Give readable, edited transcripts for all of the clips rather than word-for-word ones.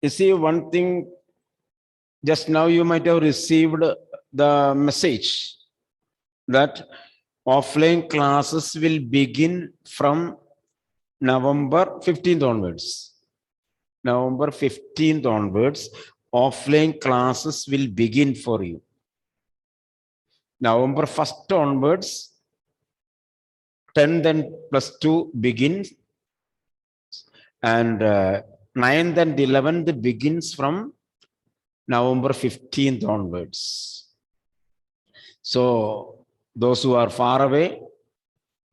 You see, one thing, just now you might have received the message that offline classes will begin from November 15th onwards. November 15th onwards, offline classes will begin for you. November 1st onwards, 10th and plus 2 begins, and 9th and 11th begins from November 15th onwards. So those who are far away,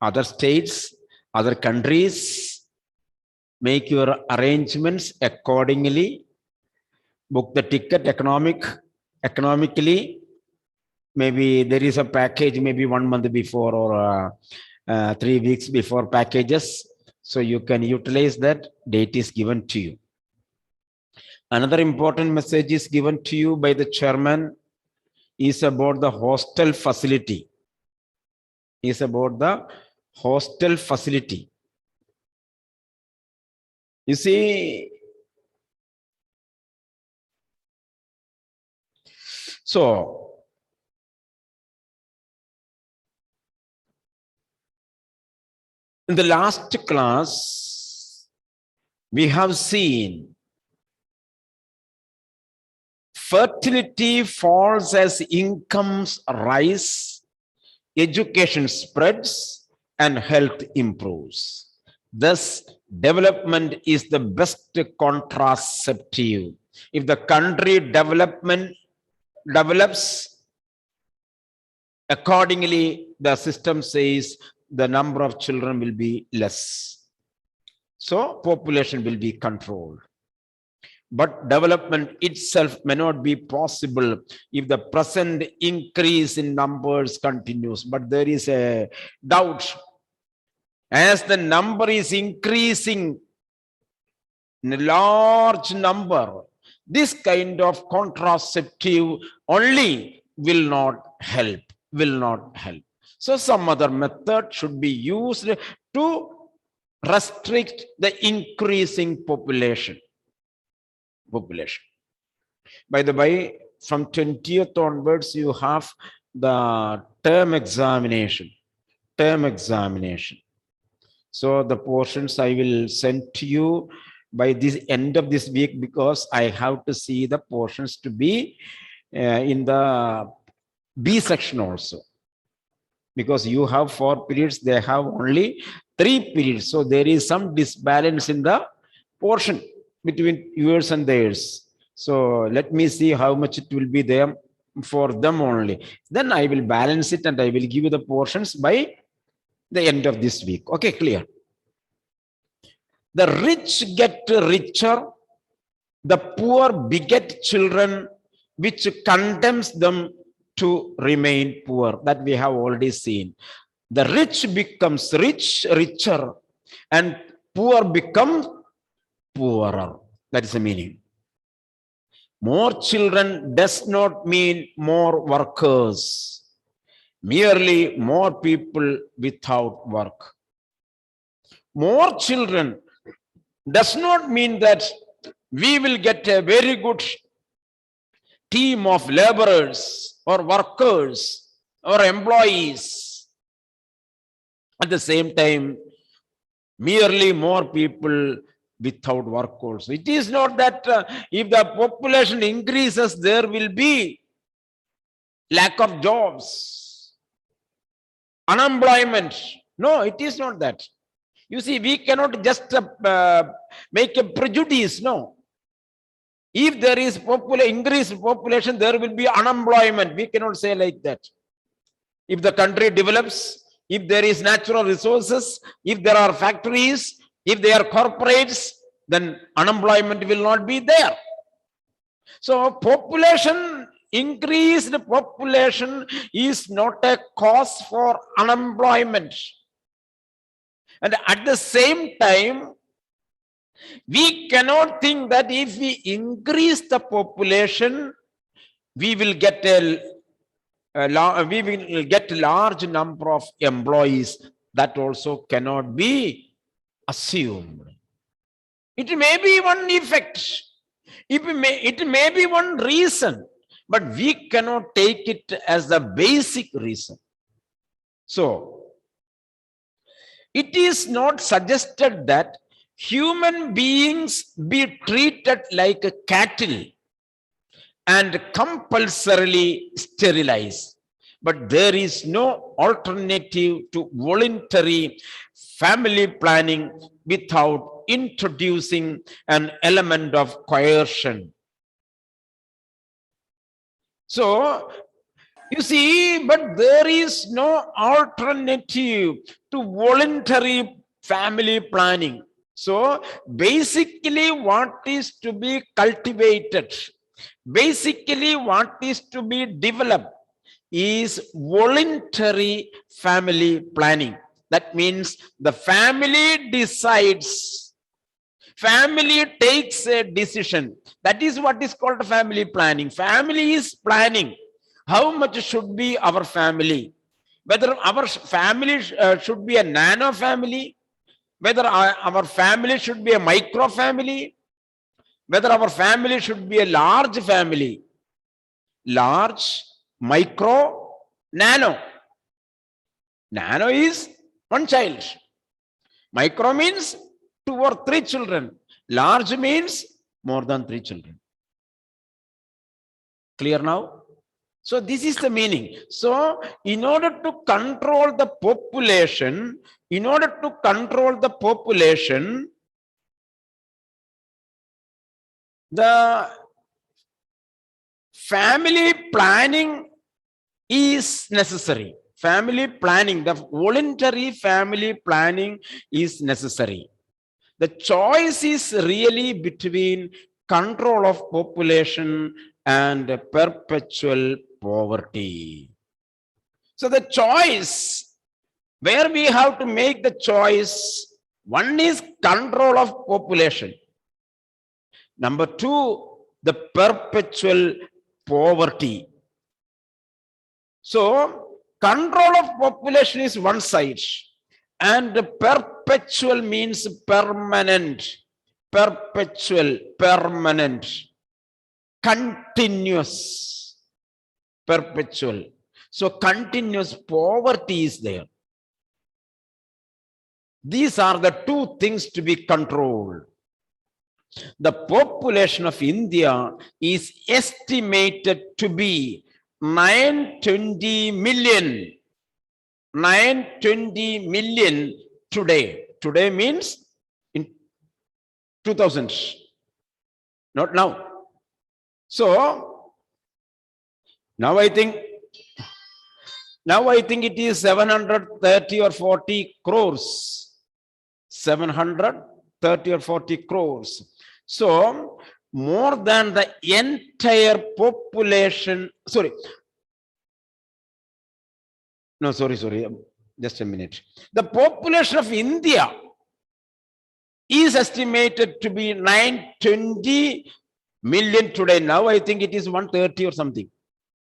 other states, other countries, make your arrangements accordingly. Book the ticket economically. Maybe there is a package, maybe 1 month before or 3 weeks before packages. So you can utilize that. Date is given to you. Another important message is given to you by the chairman is about the hostel facility. Is about the hostel facility. You see, so in the last class, we have seen fertility falls as incomes rise, education spreads, and health improves. Thus, development is the best contraceptive. If the country develops, accordingly, the system says the number of children will be less. So, population will be controlled. But development itself may not be possible if the present increase in numbers continues. But there is a doubt. As the number is increasing in a large number, this kind of contraceptive only will not help. So some other method should be used to restrict the increasing population. By the way, from 20th onwards, you have the term examination. So the portions I will send to you by this end of this week, because I have to see the portions to be in the B section also. Because you have 4 periods, they have only 3 periods. So there is some disbalance in the portion between yours and theirs. So let me see how much it will be there for them only. Then I will balance it and I will give you the portions by the end of this week. Okay, clear? The rich get richer, the poor beget children, which condemns them to remain poor. That we have already seen. The rich becomes richer, and poor becomes poorer. That is the meaning. More children does not mean more workers, merely more people without work. More children does not mean that we will get a very good team of laborers or workers or employees. At the same time, merely more people without work also. It is not that if the population increases, there will be lack of jobs, unemployment. No, it is not that. You see, we cannot just make a prejudice. No. If there is increased population, there will be unemployment. We cannot say like that. If the country develops, if there is natural resources, if there are factories, if they are corporates, then unemployment will not be there. So increased population is not a cause for unemployment. And at the same time, we cannot think that if we increase the population, we will get a large number of employees. That also cannot be assumed. It may be one effect. It may be one reason, but we cannot take it as the basic reason. So, it is not suggested that human beings be treated like a cattle and compulsorily sterilized. But there is no alternative to voluntary family planning without introducing an element of coercion. So, you see, but there is no alternative to voluntary family planning. So, basically, what is to be cultivated, basically, what is to be developed is voluntary family planning. That means the family decides, family takes a decision. That is what is called family planning. Family is planning how much should be our family, whether our family should be a nano family, whether our family should be a micro family, whether our family should be a large family. Large, micro, nano. Nano is one child. Micro means 2 or 3 children. Large means more than 3 children. Clear now? So this is the meaning. So in order to control the population, the family planning is necessary. Family planning, the voluntary family planning is necessary. The choice is really between control of population and perpetual poverty. So the choice, where we have to make the choice, one is control of population. Number 2, the perpetual poverty. So control of population is one side, and perpetual means permanent, perpetual, permanent, continuous, perpetual. So continuous poverty is there. These are the 2 things to be controlled. The population of India is estimated to be 920 million. 920 million today. Today means in 2000, not now. So now I think it is 730 or 40 crores. 730 or 40 crores. So more than the entire population, sorry, just a minute. The population of India is estimated to be 920 million today. Now I think it is 130 or something.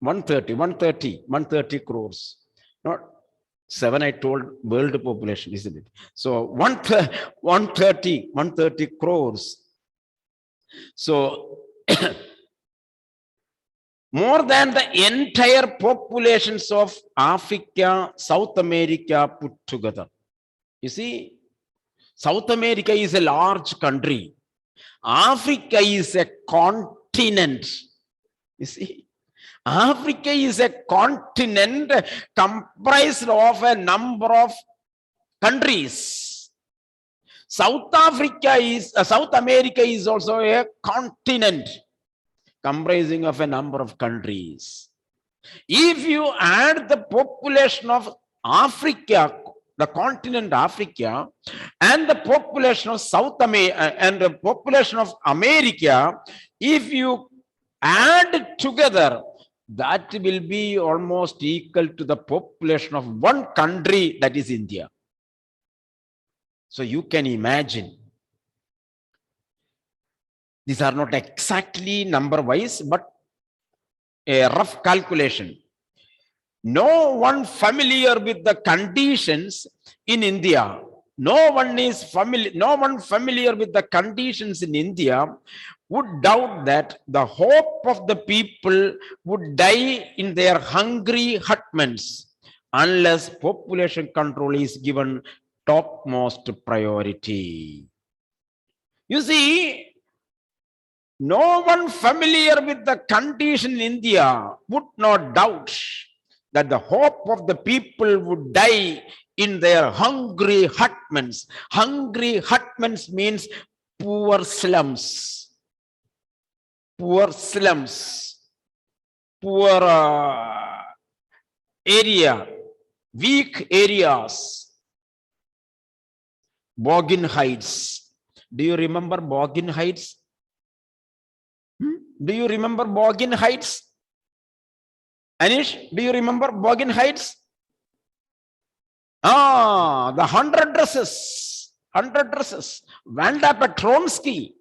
130 crores. Not 7, I told world population, isn't it? So 130 crores. So more than the entire populations of Africa, South America put together. You see, South America is a large country. Africa is a continent. You see, Africa is a continent comprised of a number of countries. South America is also a continent comprising of a number of countries. If you add the population of Africa, the continent Africa, and the population of South America and the population of America, if you add together, that will be almost equal to the population of one country, that is India. So you can imagine, these are not exactly number wise, but a rough calculation. No one familiar with the conditions in India, no one familiar with the conditions in India would doubt that the hope of the people would die in their hungry hutments unless population control is given topmost priority. You see, no one familiar with the condition in India would not doubt that the hope of the people would die in their hungry hutments. Hungry hutments means poor slums. Poor slums, poor area, weak areas. Boggin Heights. Do you remember Boggin Heights? Do you remember Boggin Heights? Anish, do you remember Boggin Heights? The 100 dresses. 100 dresses. Vanda Petronsky.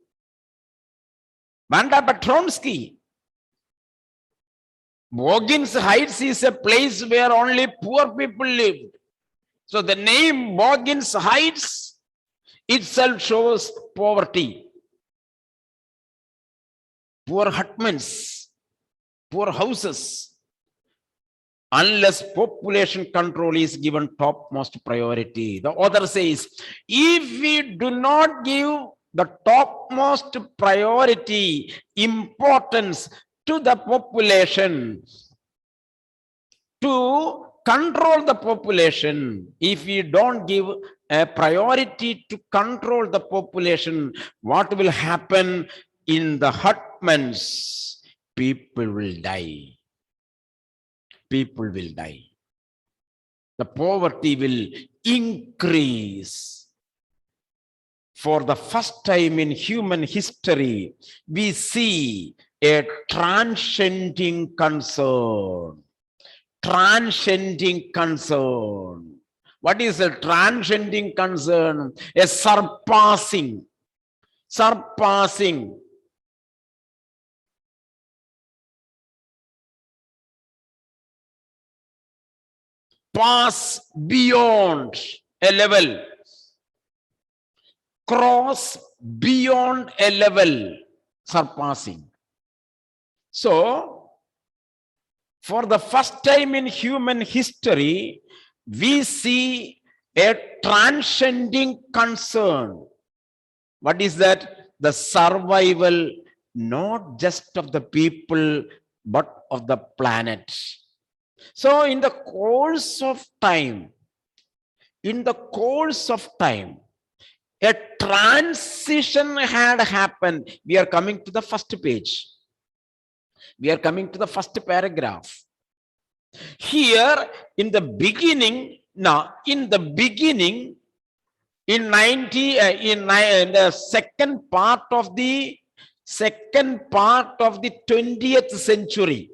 Vanda Petronsky. Boggins Heights is a place where only poor people lived. So the name Boggins Heights itself shows poverty. Poor hutments, poor houses. Unless population control is given topmost priority. The author says, if we do not give the topmost priority, importance to the population, to control the population, if we don't give a priority to control the population, what will happen in the hutments? People will die. People will die. The poverty will increase. For the first time in human history, we see a transcending concern. Transcending concern. What is a transcending concern? A surpassing. Surpassing. Pass beyond a level. Cross beyond a level. Surpassing. So, for the first time in human history, we see a transcending concern. What is that? The survival not just of the people, but of the planet. So in the course of time, a transition had happened. We are coming to the first page. We are coming to the first paragraph. Here in the beginning, in the second part of the 20th century,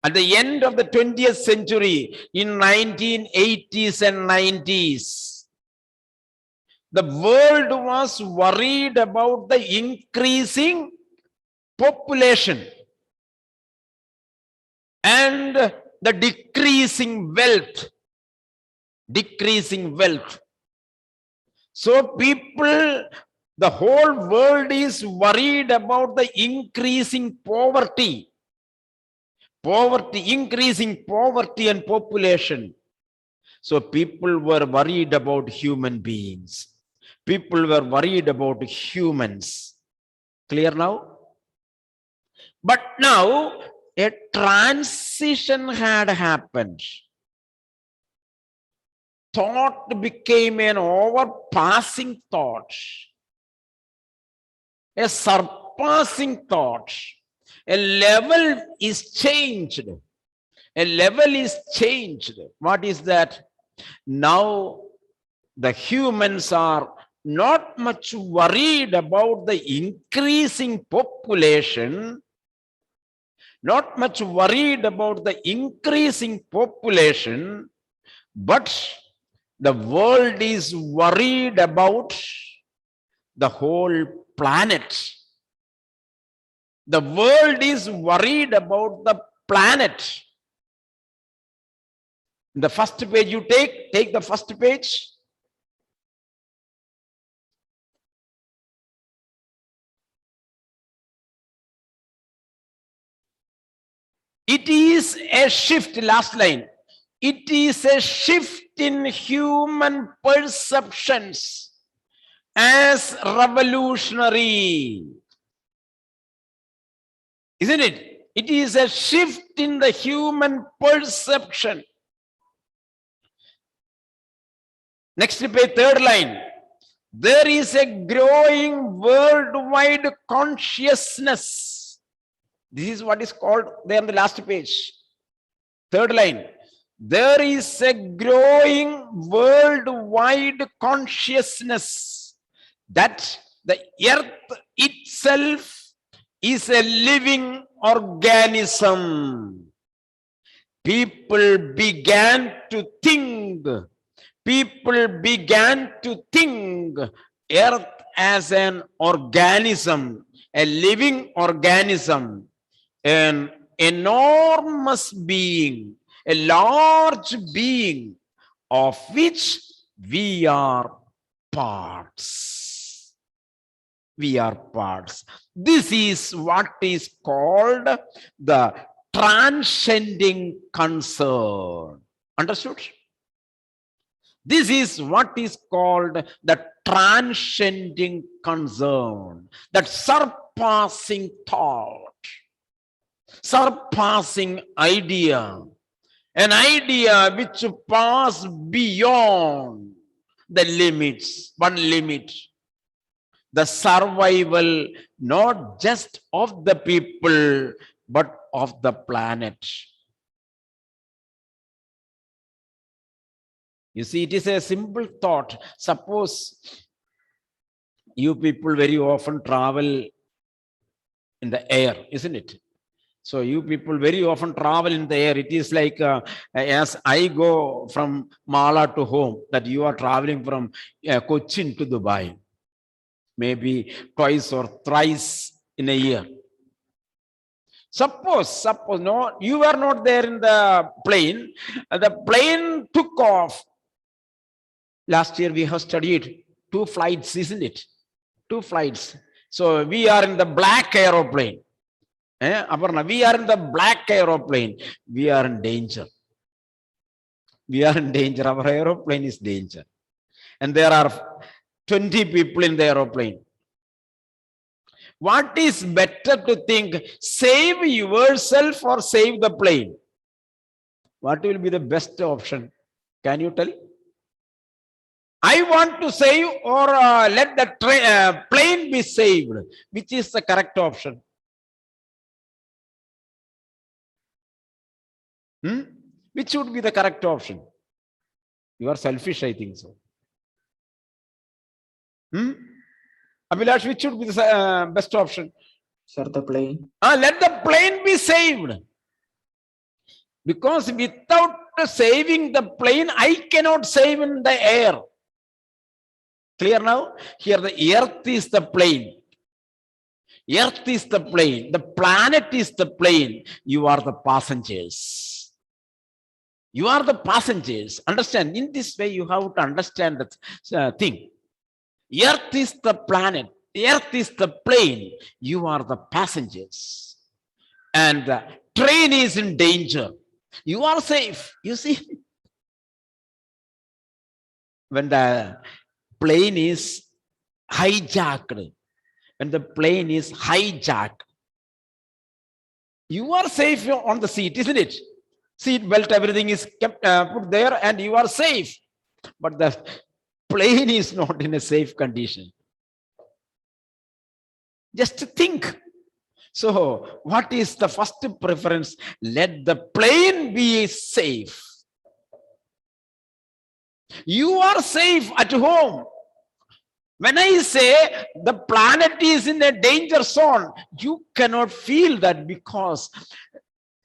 at the end of the 20th century, in 1980s and 90s, the world was worried about the increasing population and the decreasing wealth. So the whole world is worried about the increasing poverty. Increasing poverty and population. So people were worried about human beings. People were worried about humans. Clear now? But now a transition had happened. Thought became an overpassing thought. A surpassing thought. A level is changed. A level is changed. What is that? Now the humans are not much worried about the increasing population. Not much worried about the increasing population, but the world is worried about the whole planet. The world is worried about the planet. The first page you take the first page. It is a shift, last line. It is a shift in human perceptions as revolutionary. Isn't it? It is a shift in the human perception. Next page, third line. There is a growing worldwide consciousness. This is what is called there on the last page. Third line. There is a growing worldwide consciousness that the earth itself is a living organism. People began to think earth as an organism, a living organism, an enormous being, a large being of which we are parts. We are parts. This is what is called the transcending concern. Understood? This is what is called the transcending concern, that surpassing thought, surpassing idea, an idea which passes beyond the limits, one limit, the survival not just of the people, but of the planet. You see, it is a simple thought. Suppose you people very often travel in the air, isn't it? So you people very often travel in the air. It is like as I go from Mala to home, that you are traveling from Cochin to Dubai, maybe twice or thrice in a year. Suppose no, you were not there in the plane. The plane took off. Last year we have studied 2 flights, isn't it? 2 flights. So we are in the black aeroplane. Aparna, we are in the black aeroplane. We are in danger. We are in danger. Our aeroplane is danger. And there are 20 people in the aeroplane. What is better to think? Save yourself or save the plane? What will be the best option? Can you tell? I want to save or let the plane be saved. Which is the correct option? Which would be the correct option? You are selfish, I think so. Abhilash, which should be the best option? Sir, the plane. Let the plane be saved. Because without saving the plane, I cannot save in the air. Clear now? Here the earth is the plane. Earth is the plane. The planet is the plane. You are the passengers. You are the passengers. Understand? In this way, you have to understand the thing. Earth is the planet. Earth is the plane. You are the passengers. And the train is in danger. You are safe. You see? When the plane is hijacked, when the plane is hijacked, you are safe on the seat, isn't it? Seat belt, everything is kept put there and you are safe. But the plane is not in a safe condition. Just think. So what is the first preference? Let the plane be safe. You are safe at home. When I say the planet is in a danger zone, you cannot feel that, because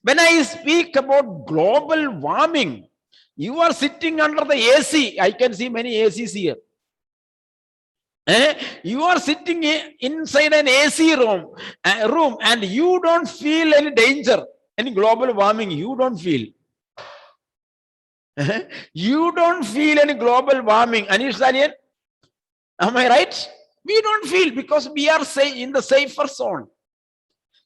when I speak about global warming, you are sitting under the AC. I can see many ACs here. You are sitting inside an AC room and you don't feel any danger, any global warming. You don't feel. You don't feel any global warming. Anish Daniel, am I right? We don't feel, because we are in the safer zone.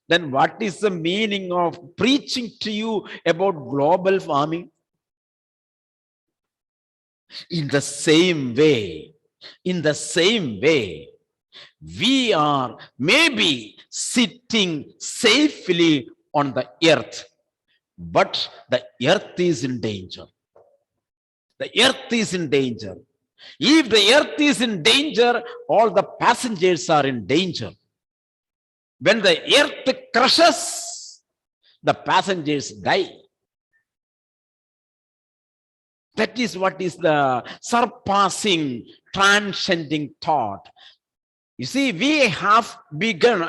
Then what is the meaning of preaching to you about global warming? In the same way, we are maybe sitting safely on the earth, but the earth is in danger. The earth is in danger. If the earth is in danger, all the passengers are in danger. When the earth crushes, the passengers die. That is what is the surpassing, transcending thought. You see, we have begun,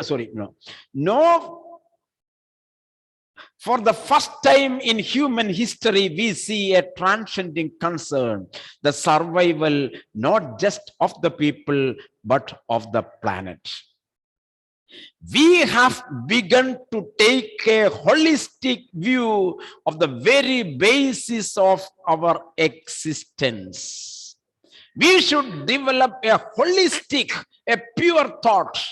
for the first time in human history, we see a transcending concern, the survival not just of the people, but of the planet. We have begun to take a holistic view of the very basis of our existence. We should develop a holistic, a pure thought.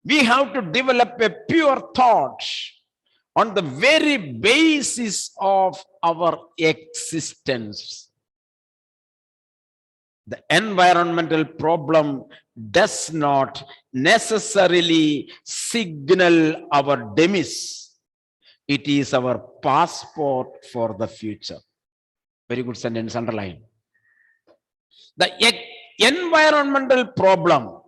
We have to develop a pure thought on the very basis of our existence. The environmental problem does not necessarily signal our demise. It is our passport for the future. Very good sentence, underline. The environmental problem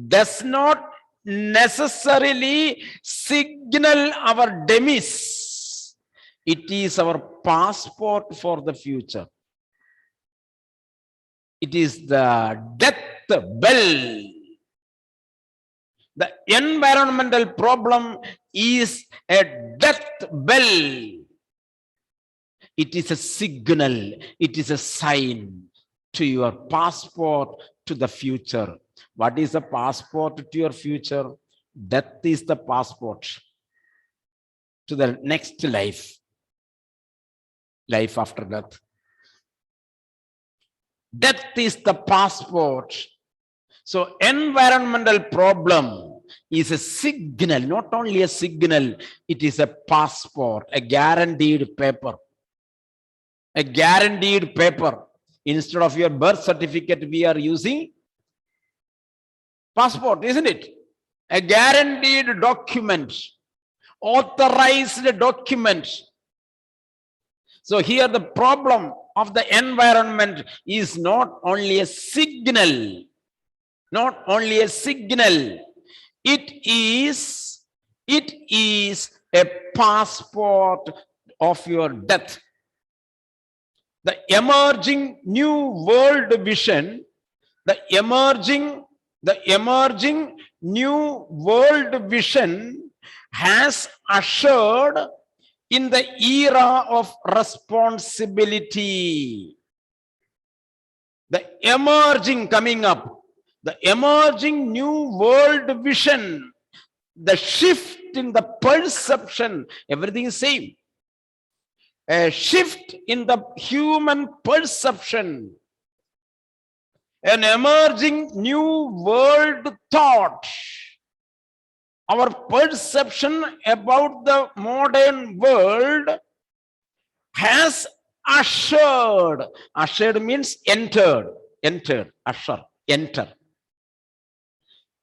does not necessarily signal our demise. It is our passport for the future. It is the death bell. The environmental problem is a death bell. It is a signal. It is a sign to your passport to the future. What is the passport to your future? Death is the passport to the next life. Life after death. Death is the passport. So environmental problem is a signal, not only a signal, it is a passport, a guaranteed paper. A guaranteed paper. Instead of your birth certificate, we are using passport, isn't it? A guaranteed document, authorized document. So here the problem of the environment is not only a signal, it is a passport of your death. The emerging new world vision, the emerging new world vision has ushered in the era of responsibility. The emerging coming up, the emerging new world vision, the shift in the perception, everything is same. A shift in the human perception, an emerging new world thought. Our perception about the modern world has ushered. Ushered means entered. Usher, enter.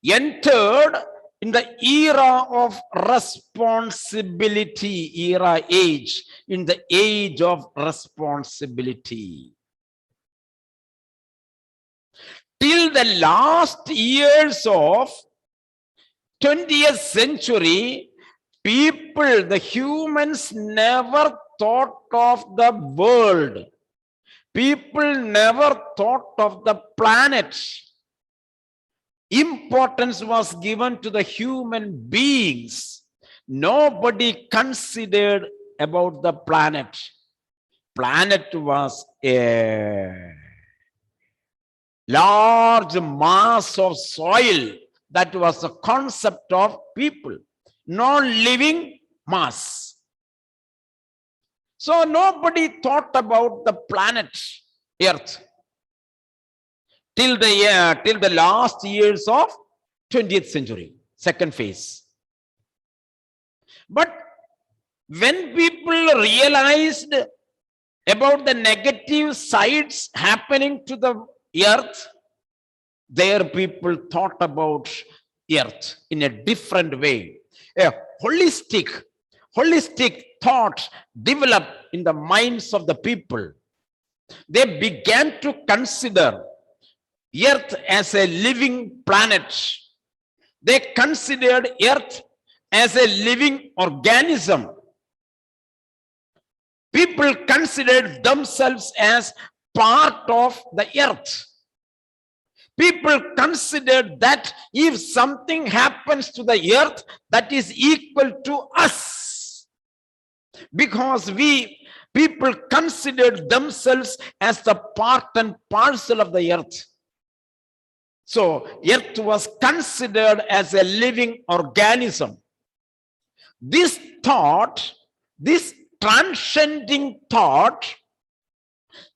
Entered in the era of responsibility, in the age of responsibility. Till the last years of 20th century, the humans never thought of the world. People never thought of the planet. Importance was given to the human beings. Nobody considered about the planet. Planet was a large mass of soil. That was the concept of people, non-living mass. So nobody thought about the planet Earth. till the last years of 20th century, second phase. But when people realized about the negative sides happening to the earth, their people thought about earth in a different way. A holistic thought developed in the minds of the people. They began to consider earth as a living planet. They considered earth as a living organism. People considered themselves as part of the earth. People considered that if something happens to the earth, that is equal to us. Because people considered themselves as the part and parcel of the earth. So earth was considered as a living organism. This thought, this transcending thought,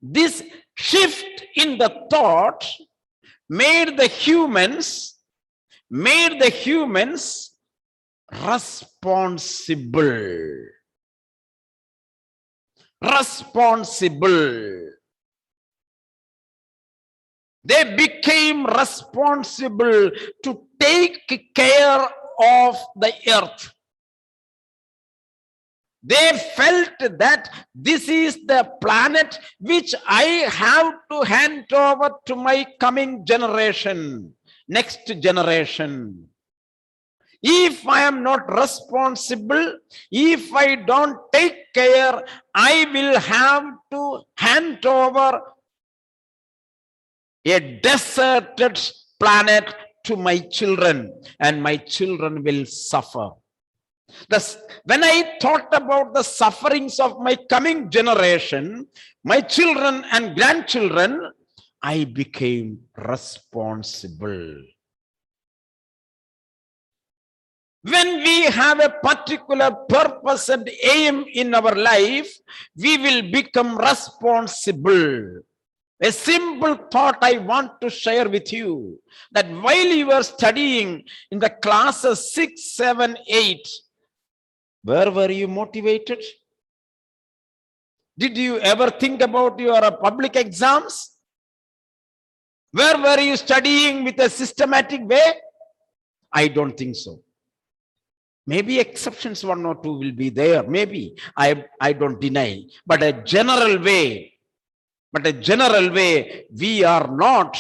this shift in the thought made the humans responsible. They became responsible to take care of the earth. They felt that this is the planet which I have to hand over to my coming generation, next generation. If I am not responsible, if I don't take care, I will have to hand over a deserted planet to my children, and my children will suffer. Thus, when I thought about the sufferings of my coming generation, my children and grandchildren, I became responsible. When we have a particular purpose and aim in our life, we will become responsible. A simple thought I want to share with you, that while you are studying in the classes 6, 7, 8, where were you motivated? Did you ever think about your public exams? Where were you studying with a systematic way? I don't think so. Maybe exceptions, 1 or 2 will be there. Maybe, I don't deny. But a general way, we are not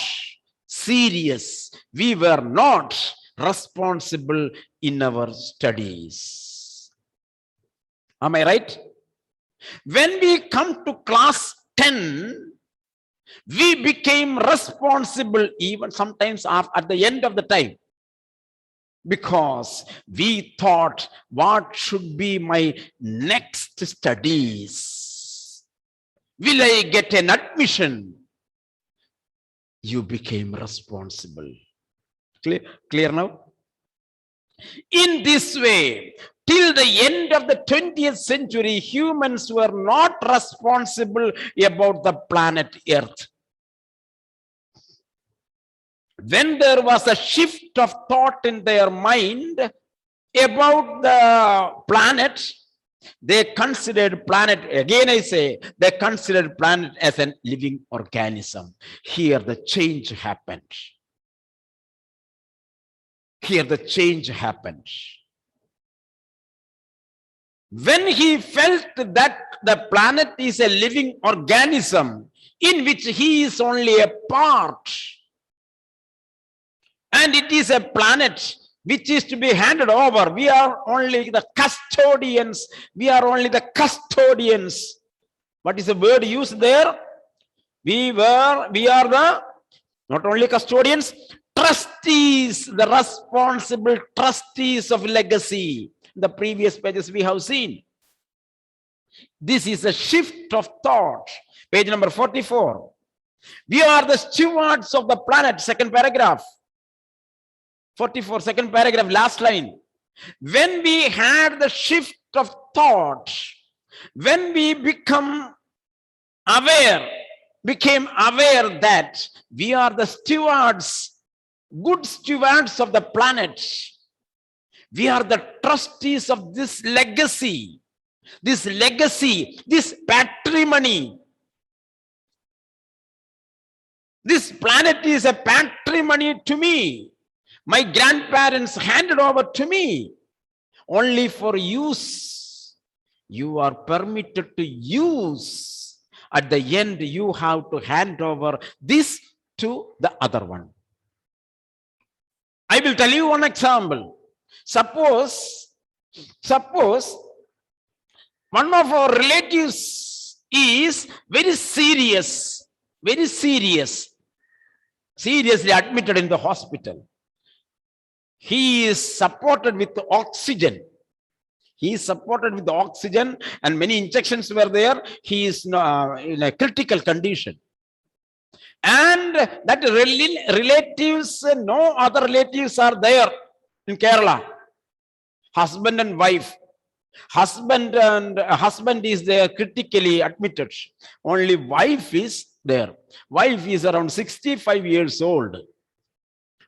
serious. We were not responsible in our studies. Am I right? When we come to class 10, we became responsible even sometimes at the end of the time, because we thought, what should be my next studies? Will I get an admission? You became responsible. Clear now? In this way, till the end of the 20th century, humans were not responsible about the planet Earth. When there was a shift of thought in their mind about the planet, they considered planet, again I say, they considered planet as a living organism. Here the change happened. Here the change happened. When he felt that the planet is a living organism in which he is only a part, and it is a planet which is to be handed over, we are only the custodians. We are only the custodians. What is the word used there? We are the not only custodians, trustees, the responsible trustees of legacy. The previous pages we have seen. This is a shift of thought. Page number 44. We are the stewards of the planet, second paragraph. 44, second paragraph, last line. When we had the shift of thought, when we become aware became aware that we are the stewards, good stewards of the planet. We are the trustees of this legacy, this patrimony. This planet is a patrimony to me. My grandparents handed over to me only for use. You are permitted to use. At the end, you have to hand over this to the other one. I will tell you one example. Suppose one of our relatives is very seriously admitted in the hospital. He is supported with oxygen. And many injections were there. He is in a critical condition. And that relatives, no other relatives are there in Kerala. Husband and wife. Husband is there critically admitted. Only wife is there. Wife is around 65 years old.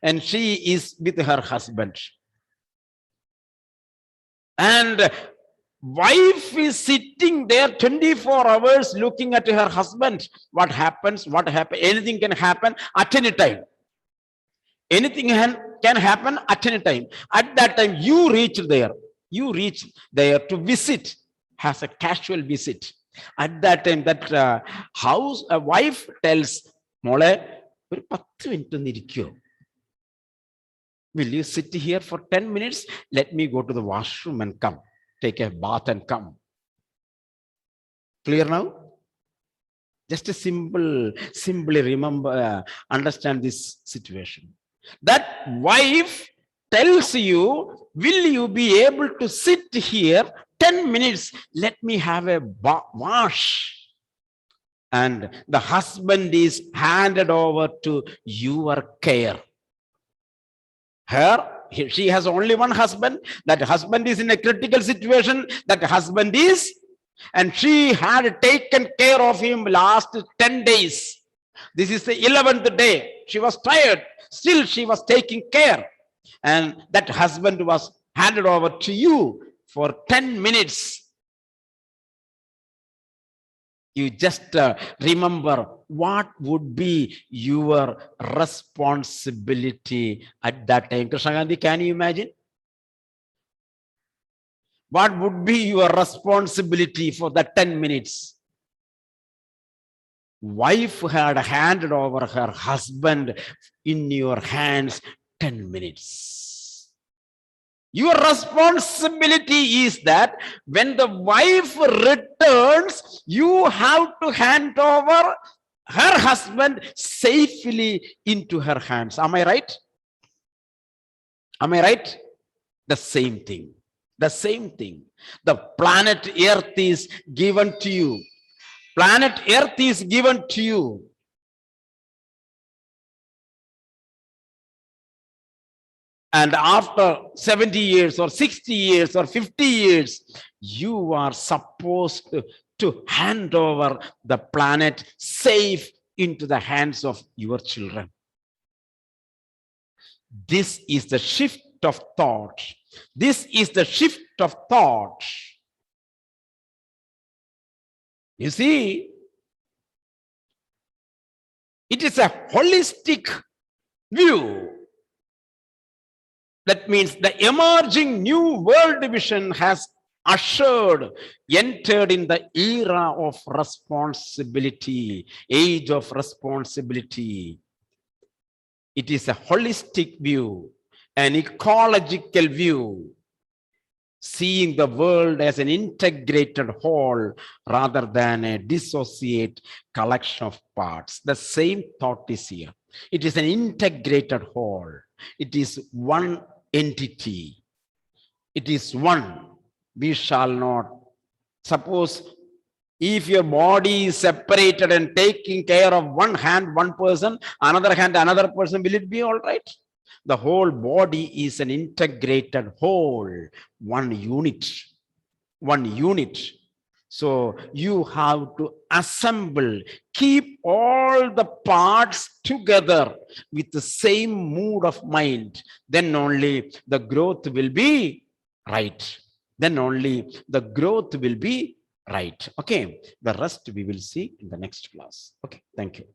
And she is with her husband. And wife is sitting there 24 hours looking at her husband. What happens? Anything can happen at any time. Anything can happen at any time. At that time, you reach there to visit, has a casual visit. At that time, that a wife tells, Mole, will you sit here for 10 minutes? Let me go to the washroom and come. Take a bath and come. Clear now? Just a simply remember, understand this situation. That wife tells you, will you be able to sit here 10 minutes? Let me have a wash. And the husband is handed over to your care. She has only one husband. That husband is in a critical situation. And she had taken care of him last 10 days. This is the 11th day. She was tired. Still, she was taking care. And that husband was handed over to you for 10 minutes. You just remember what would be your responsibility at that time. Krishna Gandhi, can you imagine? What would be your responsibility for that 10 minutes? Wife had handed over her husband in your hands 10 minutes. Your responsibility is that when the wife returns, you have to hand over her husband safely into her hands. Am I right? Am I right? The same thing. The same thing. The planet Earth is given to you. Planet Earth is given to you. And after 70 years or 60 years or 50 years, you are supposed to hand over the planet safe into the hands of your children. This is the shift of thought. This is the shift of thought. You see, it is a holistic view. That means the emerging new world vision has entered in the era of responsibility, age of responsibility. It is a holistic view, an ecological view, seeing the world as an integrated whole rather than a dissociate collection of parts. The same thought is here. It is an integrated whole. It is one entity. It is one. We shall not. Suppose if your body is separated and taking care of one hand, one person, another hand, another person, will it be all right? The whole body is an integrated whole, one unit, one unit. So you have to assemble, keep all the parts together with the same mood of mind. Then only the growth will be right. Then only the growth will be right. Okay. The rest we will see in the next class. Okay. Thank you.